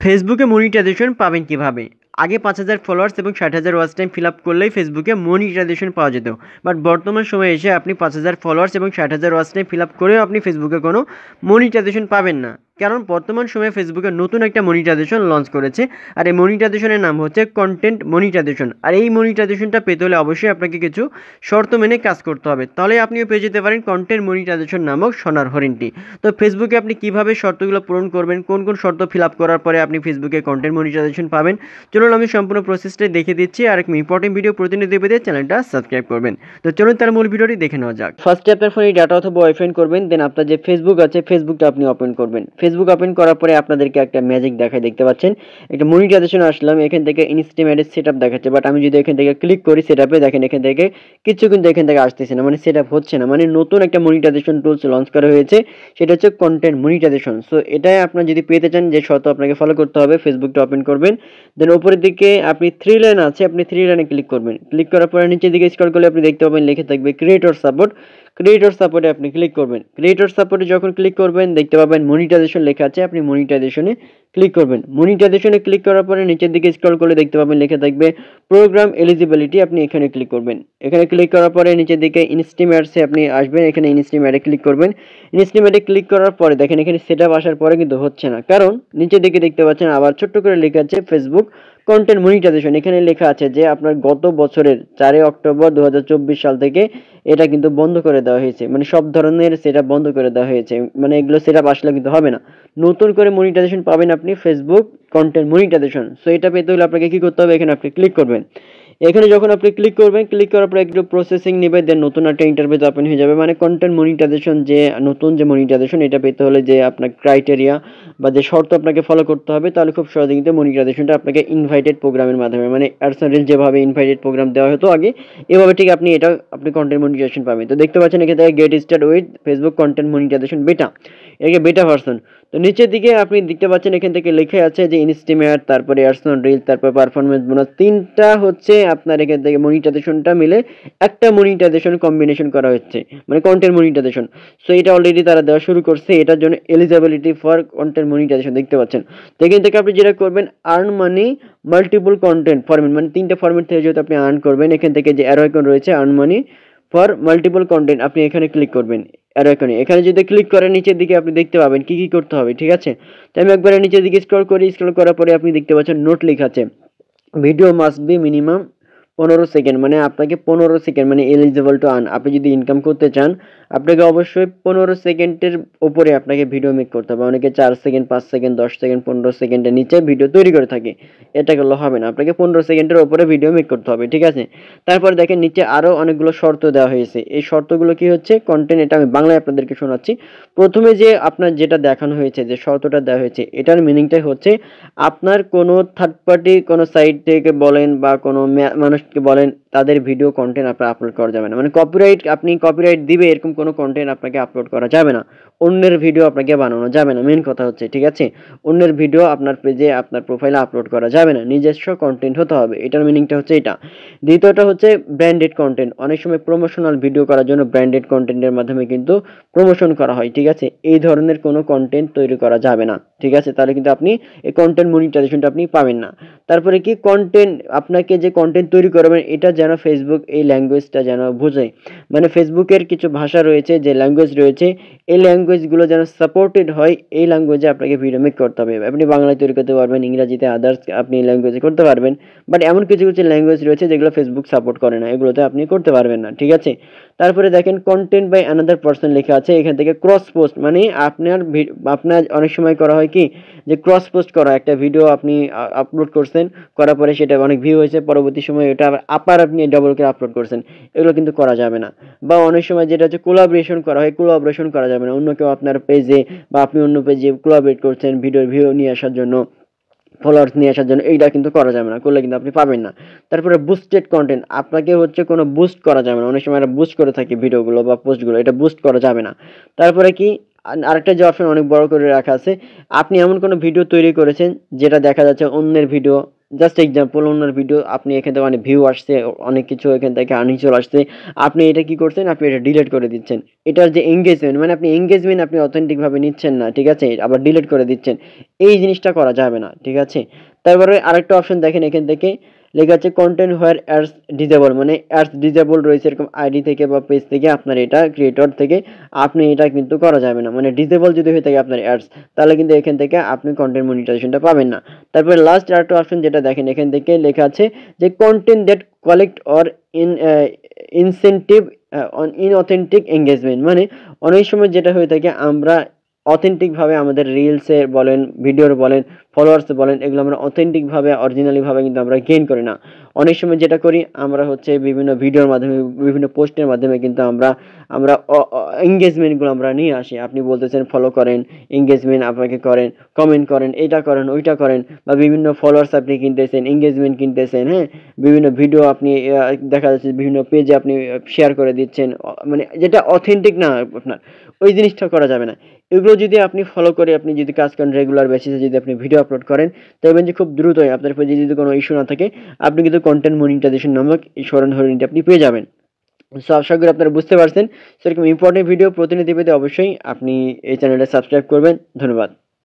ফেসবুকে মনিটাইজেশন পাবেন কিভাবে? আগে ৫,০০০ ফলোয়ার্স এবং ৬০,০০০ ওয়াচ টাইম ফিল আপ করলেই ফেসবুকে মনিটাইজেশন পাওয়া যেত। বাট বর্তমান সময়ে এসে আপনি ৫,০০০ ফলোয়ার্স এবং ৬০,০০০ ওয়াচ টাইম ফিল আপ করেও আপনি ফেসবুকে কোনো মনিটাইজেশন পাবেন না। কারণ বর্তমান সময়ে ফেসবুকে নতুন একটা মনিটাইজেশন লঞ্চ করেছে, আর এই মনিটাইজেশনের নাম হচ্ছে কন্টেন্ট মনিটাইজেশন। আর এই মনিটাইজেশনটা পেতে হলে অবশ্যই আপনাকে কিছু শর্ত মেনে কাজ করতে হবে, তাহলে আপনিও পেয়ে যেতে পারেন কন্টেন্ট মনিটাইজেশন নামক সোনার হরিণটি। তো ফেসবুকে আপনি কিভাবে শর্তগুলো পূরণ করবেন, কোন কোন শর্ত ফিল আপ করার পরে আপনি ফেসবুকে কন্টেন্ট মনিটাইজেশন পাবেন, চলুন আমি সম্পূর্ণ প্রসেসটাই দেখে দিচ্ছি। আর এক ইম্পর্টেন্ট ভিডিও প্রতিনিধি পেতে চ্যানেলটা সাবস্ক্রাইব করবেন। তো চলুন তার মূল ভিডিওটি দেখে নেওয়া যাক। ফার্স্টে আপনার ফোনে ডাটা অথবা ওয়াইফাই করবেন, দেন আপনার যে ফেসবুক আছে ফেসবুকটা আপনি ওপেন করবেন। ফেসবুক ওপেন করার পরে আপনাদেরকে একটা ম্যাজিক দেখায়, দেখতে পাচ্ছেন একটা মনিটাইজেশন আসলাম, এখান থেকে ইনস্টিমেটেড সেটআপ দেখাচ্ছে। বাট আমি যদি এখান থেকে ক্লিক করি সেটআপে, দেখেন এখান থেকে কিছু কিন্তু এখান থেকে আসতেছে না, মানে সেটআপ হচ্ছে না। মানে নতুন একটা মনিটাইজেশন টুলস লঞ্চ করা হয়েছে, সেটা হচ্ছে কন্টেন্ট মনিটাইজেশন। সো এটাই আপনার যদি পেতে চান যে শর্ত আপনাকে ফলো করতে হবে, ফেসবুকটা ওপেন করবেন, দেন উপরের দিকে আপনি 3 লাইন আছে, আপনি 3 লাইনে ক্লিক করবেন। ক্লিক করার পরে নিচের দিকে স্ক্রল করলে আপনি দেখতে পাবেন লেখা থাকবে ক্রিয়েটর সাপোর্ট। ক্রিয়েটর সাপোর্টে আপনি ক্লিক করবেন। ক্রিয়েটর সাপোর্টে যখন ক্লিক করবেন দেখতে পাবেন মনিটাইজেশন লেখা আছে, আপনি মনিটাইজেশনে ক্লিক করবেন। মনিটাইজেশনে ক্লিক করার পরে নিচের দিকে স্ক্রল করলে দেখতে পাবেন লেখা থাকবে প্রোগ্রাম এলিজিবিলিটি, আপনি এখানে ক্লিক করবেন। এখানে ক্লিক করার পরে নিচের দিকে ইনস্টিমেটসে আপনি আসবেন, এখানে ইনস্টিমেটে ক্লিক করবেন। ইনস্টিমেটে ক্লিক করার পরে দেখেন এখানে সেটআপ আসার পরে কিন্তু হচ্ছে না, কারণ নিচের দিকে দেখতে পাচ্ছেন আবার ছোট্ট করে লেখা আছে ফেসবুক কন্টেন্ট মনিটাইজেশন। এখানে লেখা আছে যে আপনার গত বছরের 4 অক্টোবর 2024 সাল থেকে এটা কিন্তু বন্ধ করে দেওয়া হয়েছে, মানে সব ধরনের সেটআপ বন্ধ করে দেওয়া হয়েছে। মানে এগুলো সেটআপ আসলে কিন্তু হবে না, নতুন করে মনিটাইজেশন পাবেন আপনি ফেসবুক কন্টেন্ট মনিটাইজেশন। সো এটা পেতে হলে আপনাকে কি করতে হবে, এখানে আপনি ক্লিক করবেন। এখানে যখন আপনি ক্লিক করবেন, ক্লিক করার পরে একটু প্রসেসিং নেবে, দেন নতুন একটা ইন্টারফেস ওপেন হয়ে যাবে। মানে কন্টেন্ট মনিটাইজেশন যে নতুন যে মনিটাইজেশন, এটা পেতে হলে যে আপনার ক্রাইটেরিয়া বা যে শর্ত আপনাকে ফলো করতে হবে, তাহলে খুব সহজে কিন্তু মনিটাইজেশনটা আপনাকে ইনভাইটেড প্রোগ্রামের মাধ্যমে, মানে অ্যাডসেন্স যেভাবে ইনভাইটেড প্রোগ্রাম দেওয়া হতো আগে, এভাবে ঠিক আপনি এটা আপনি কন্টেন্ট মনিটাইজেশন পাবেন। তো দেখতে পাচ্ছেন এখানে থেকে get start with Facebook content monetisation beta, এটাকে বেটা ভার্সন। তো নিচের দিকে আপনি দেখতে পাচ্ছেন এখান থেকে লেখা আছে যে ইনস্টিমেট, তারপরে অ্যাডসন রিল, তারপর পারফরমেন্স বোনাস, তিনটা হচ্ছে আপনার এখান থেকে মনিটাইজেশনটা মিলে একটা মনিটাইজেশন কম্বিনেশন করা হচ্ছে, মানে কন্টেন্ট মনিটাইজেশন। সো এটা অলরেডি তারা দেওয়া শুরু করছে, এটার জন্য এলিজিবিলিটি ফর কন্টেন্ট মনিটাইজেশন দেখতে পাচ্ছেন। তো এখান থেকে আপনি যেটা করবেন earn money multiple content format, মানে তিনটা ফরম্যাট থেকে যেহেতু আপনি আর্ন করবেন, এখান থেকে যে অ্যারো আইকন রয়েছে earn money for multiple content, আপনি এখানে ক্লিক করবেন। অ্যারো আইকনে এখানে যদি ক্লিক করেন নিচের দিকে আপনি দেখতে পাবেন কি কি করতে হবে, ঠিক আছে। তো আমি একবারে নিচের দিকে স্ক্রল করি, স্ক্রল করার পরে আপনি দেখতে পাচ্ছেন নোট লেখা আছে video must be minimum 15 second, মানে আপনাকে 15 সেকেন্ড মানে এলিজিবল টু আর্ন। আপনি যদি ইনকাম করতে চান আপনাকে অবশ্যই 15 সেকেন্ডের উপরে আপনাকে ভিডিও মেক করতে হবে। অনেকে 4 সেকেন্ড, 5 সেকেন্ড, 10 সেকেন্ড, 15 সেকেন্ডের নিচে ভিডিও তৈরি করে থাকে, এটা করলে হবে না, আপনাকে 15 সেকেন্ডের উপরে ভিডিও মেক করতে হবে, ঠিক আছে। তারপর দেখেন নিচে আরও অনেকগুলো শর্ত দেওয়া হয়েছে। এই শর্তগুলো কি হচ্ছে কন্টেন্ট, এটা আমি বাংলায় আপনাদেরকে শোনাচ্ছি। প্রথমে যে আপনার যেটা দেখানো হয়েছে, যে শর্তটা দেওয়া হয়েছে, এটার মিনিংটাই হচ্ছে আপনার কোনো থার্ড পার্টি কোনো সাইট থেকে বলেন বা কোনো মানুষকে বলেন তাদের ভিডিও কন্টেন্ট আপনার আপলোড করা যাবে না, মানে কপিরাইট, আপনি কপিরাইট দিবে এরকম কোনো কন্টেন্ট আপনাকে আপলোড করা যাবে না, অন্যের ভিডিও আপনাকে বানানো যাবে না। মেন কথা হচ্ছে, ঠিক আছে, অন্যের ভিডিও আপনার পেজে আপনার প্রোফাইলে আপলোড করা যাবে না, নিজস্ব কন্টেন্ট হতে হবে, এটার মিনিংটা হচ্ছে এটা। দ্বিতীয়টা হচ্ছে ব্র্যান্ডেড কন্টেন্ট। অনেক সময় প্রমোশনাল ভিডিও করার জন্য ব্র্যান্ডেড কন্টেন্টের মাধ্যমে কিন্তু প্রমোশন করা হয়, ঠিক আছে, এই ধরনের কোনো কন্টেন্ট তৈরি করা যাবে না, ঠিক আছে, তাহলে কিন্তু আপনি এই কন্টেন্ট মনিটাইজেশনটা আপনি পাবেন না। তারপরে কি কন্টেন্ট, আপনাকে যে কন্টেন্ট তৈরি করবেন এটা যেন ফেসবুক এই ল্যাঙ্গুয়েজটা যেন বোঝে, মানে ফেসবুকের কিছু ভাষা রয়েছে, যে ল্যাঙ্গুয়েজ রয়েছে, এই ল্যাঙ্গুয়েজগুলো যেন সাপোর্টেড হয়, এই ল্যাঙ্গুয়েজে আপনাকে ভিডিও মেক করতে হবে। আপনি বাংলায় তৈরি করতে পারবেন, ইংরাজিতে, আদার্স আপনি ল্যাঙ্গুয়েজে করতে পারবেন, বাট এমন কিছু কিছু ল্যাঙ্গুয়েজ রয়েছে যেগুলো ফেসবুক সাপোর্ট করে না, এগুলোতে আপনি করতে পারবেন না, ঠিক আছে। তারপরে দেখেন কন্টেন্ট বাই অ্যানাদার পারসন লেখা আছে, এখান থেকে ক্রস পোস্ট, মানে আপনার অনেক সময় করা হয় কি যে ক্রস পোস্ট করা, একটা ভিডিও আপনি আপলোড করছেন, করার পরে সেটা অনেক ভিউ হয়েছে, পরবর্তী সময় এটা আবার আপনি ডবল করে আপলোড করছেন, এগুলো কিন্তু করা যাবে না। বা অনেক সময় যেটা হচ্ছে কোলাবোরেশন করা হয়, কোলাবোরেশন করা যাবে না, অন্য কেউ আপনার পেজে বা আপনি অন্য পেজে কোলাবোরেট করছেন ভিডিওর ভিউ নিয়ে আসার জন্য, ফলোয়ার্স নিয়ে আসার জন্য, এইটা কিন্তু করা যাবে না, করলে কিন্তু আপনি পাবেন না। তারপরে বুস্টেড কন্টেন্ট, আপনাকে হচ্ছে কোনো বুস্ট করা যাবে না, অনেক সময় বুস্ট করে থাকি ভিডিওগুলো বা পোস্টগুলো, এটা বুস্ট করা যাবে না। তারপরে কি আরেকটা যে অপশন অনেক বড় করে রাখা আছে, আপনি এমন কোনো ভিডিও তৈরি করেছেন যেটা দেখা যাচ্ছে অন্যের ভিডিও, জাস্ট এক্সাম্পল অন্যের ভিডিও আপনি এখান থেকে অনেক ভিউ আসছে, অনেক কিছু এখান থেকে আর্নিং চলে আসছে, আপনি এটা কি করছেন, আপনি এটা ডিলিট করে দিচ্ছেন। এটার যে এঙ্গেজমেন্ট মানে আপনি এঙ্গেজমেন্ট আপনি অথেন্টিকভাবে নিচ্ছেন না, ঠিক আছে, আবার ডিলিট করে দিচ্ছেন, এই জিনিসটা করা যাবে না, ঠিক আছে। তারপরে আরেকটা অপশন দেখেন এখান থেকে লেখা আছে কন্টেন্ট হোয়ার অ্যাডস ডিজেবল, মানে অ্যাডস ডিজেবল রয়েছে এরকম আইডি থেকে বা পেজ থেকে আপনার এটা ক্রিয়েটর থেকে আপনি এটা কিন্তু করা যাবে না, মানে ডিজেবল যদি হয়ে থাকে আপনার অ্যাডস, তাহলে কিন্তু এখান থেকে আপনি কন্টেন্ট মনিটাইজেশনটা পাবেন না। তারপরে লাস্ট আরেকটা অপশন যেটা দেখেন এখান থেকে লেখা আছে যে content that collect or in incentive on inauthentic engagement, মানে অনেক সময় যেটা হয়ে থাকে আমরা অথেন্টিকভাবে আমাদের রিলসে বলেন, ভিডিওর বলেন, ফলোয়ার্স বলেন, এগুলো আমরা অথেন্টিকভাবে অরিজিনালিভাবে কিন্তু আমরা গেইন করি না। অনেক সময় যেটা করি আমরা হচ্ছে বিভিন্ন ভিডিওর মাধ্যমে, বিভিন্ন পোস্টের মাধ্যমে কিন্তু আমরা আমরা এঙ্গেজমেন্টগুলো আমরা নিয়ে আসি। আপনি বলতেছেন ফলো করেন, এঙ্গেজমেন্ট আপনাকে করেন, কমেন্ট করেন, এইটা করেন, ওইটা করেন, বা বিভিন্ন ফলোয়ার্স আপনি কিনতেছেন, এঙ্গেজমেন্ট কিনতেছেন, হ্যাঁ, বিভিন্ন ভিডিও আপনি দেখা যাচ্ছে বিভিন্ন পেজে আপনি শেয়ার করে দিচ্ছেন, মানে যেটা অথেন্টিক না আপনার, ওই জিনিসটা করা যাবে না। এগুলো যদি আপনি ফলো করে আপনি যদি কাজ করেন, রেগুলার বেসিসে যদি আপনি ভিডিও আপলোড করেন, দেখবেন যে খুব দ্রুতই আপনার পেজে যদি কোনো ইস্যু না থাকে আপনি কিন্তু কন্টেন্ট মনিটাইজেশন নামক এই সরঞ্জামটি আপনি পেয়ে যাবেন। সো আশা করি আপনারা বুঝতে পারছেন। সেরকম ইম্পর্টেন্ট ভিডিও প্রতিনিধি পেতে অবশ্যই আপনি এই চ্যানেলটা সাবস্ক্রাইব করবেন। ধন্যবাদ।